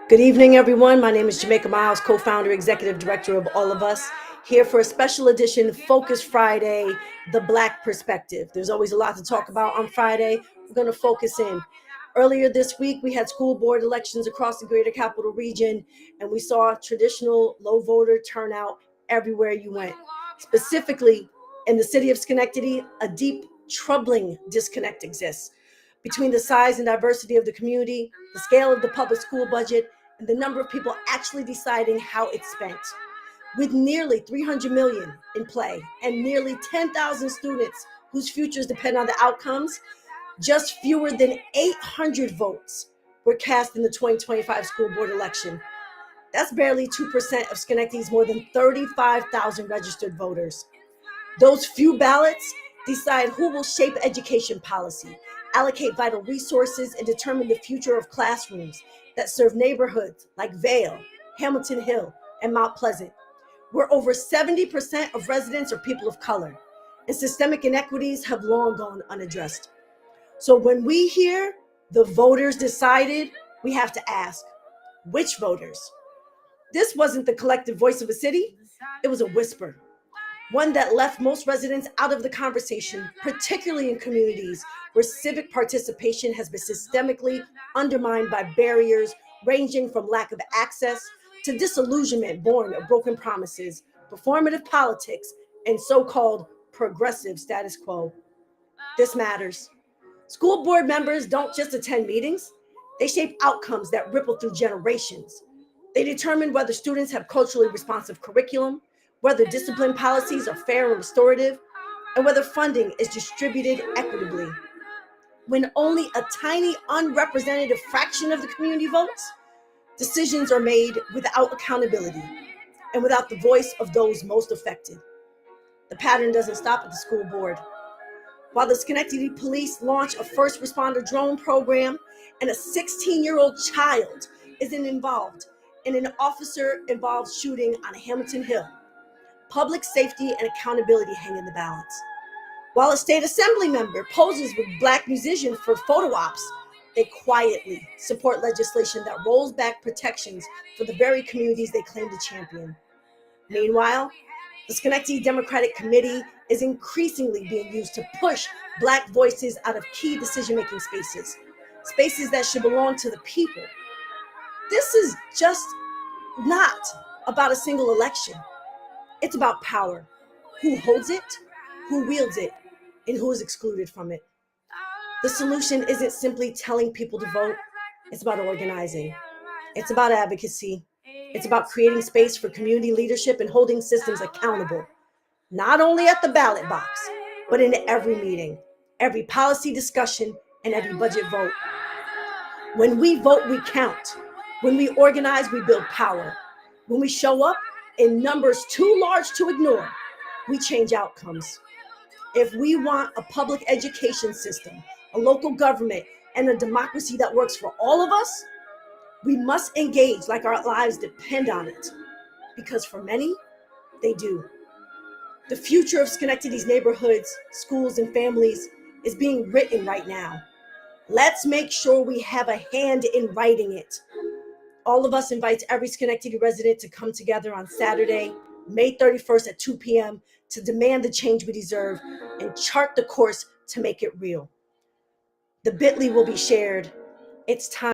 Good evening, everyone. My name is Jamaica Miles, co-founder, executive director of All of Us, here for a special edition Focus Friday, The Black Perspective. There's always a lot to talk about on Friday. We're going to focus in. Earlier this week, we had school board elections across the greater capital region, and we saw traditional low voter turnout everywhere you went. Specifically, in the city of Schenectady, a deep, troubling disconnect exists between the size and diversity of the community, the scale of the public school budget, and the number of people actually deciding how it's spent. With nearly 300 million in play and nearly 10,000 students whose futures depend on the outcomes, just fewer than 800 votes were cast in the 2025 school board election. That's barely 2% of Schenectady's more than 35,000 registered voters. Those few ballots decide who will shape education policy, allocate vital resources, and determine the future of classrooms that serve neighborhoods like Vale, Hamilton Hill, and Mount Pleasant, where over 70% of residents are people of color, and systemic inequities have long gone unaddressed. So when we hear the voters decided, we have to ask, which voters? This wasn't the collective voice of a city, it was a whisper. One that left most residents out of the conversation, particularly in communities where civic participation has been systemically undermined by barriers ranging from lack of access to disillusionment born of broken promises, performative politics, and so-called progressive status quo. This matters. School board members don't just attend meetings, they shape outcomes that ripple through generations. They determine whether students have culturally responsive curriculum, whether discipline policies are fair and restorative, and whether funding is distributed equitably. When only a tiny unrepresentative fraction of the community votes, decisions are made without accountability and without the voice of those most affected. The pattern doesn't stop at the school board. While the Schenectady police launch a first responder drone program and a 16-year-old child is involved in an officer-involved shooting on Hamilton Hill, public safety and accountability hang in the balance. While a state assembly member poses with Black musicians for photo ops, they quietly support legislation that rolls back protections for the very communities they claim to champion. Meanwhile, the Schenectady Democratic Committee is increasingly being used to push Black voices out of key decision-making spaces that should belong to the people. This is just not about a single election. It's about power, who holds it, who wields it, and who is excluded from it. The solution isn't simply telling people to vote, it's about organizing. It's about advocacy. It's about creating space for community leadership and holding systems accountable, not only at the ballot box, but in every meeting, every policy discussion, and every budget vote. When we vote, we count. When we organize, we build power. When we show up in numbers too large to ignore, we change outcomes. If we want a public education system, a local government, and a democracy that works for all of us, we must engage like our lives depend on it, because for many, they do. The future of Schenectady's neighborhoods, schools, and families is being written right now. Let's make sure we have a hand in writing it. All of Us invites every Schenectady resident to come together on Saturday, May 31st at 2 p.m. to demand the change we deserve and chart the course to make it real. The bit.ly will be shared. It's time.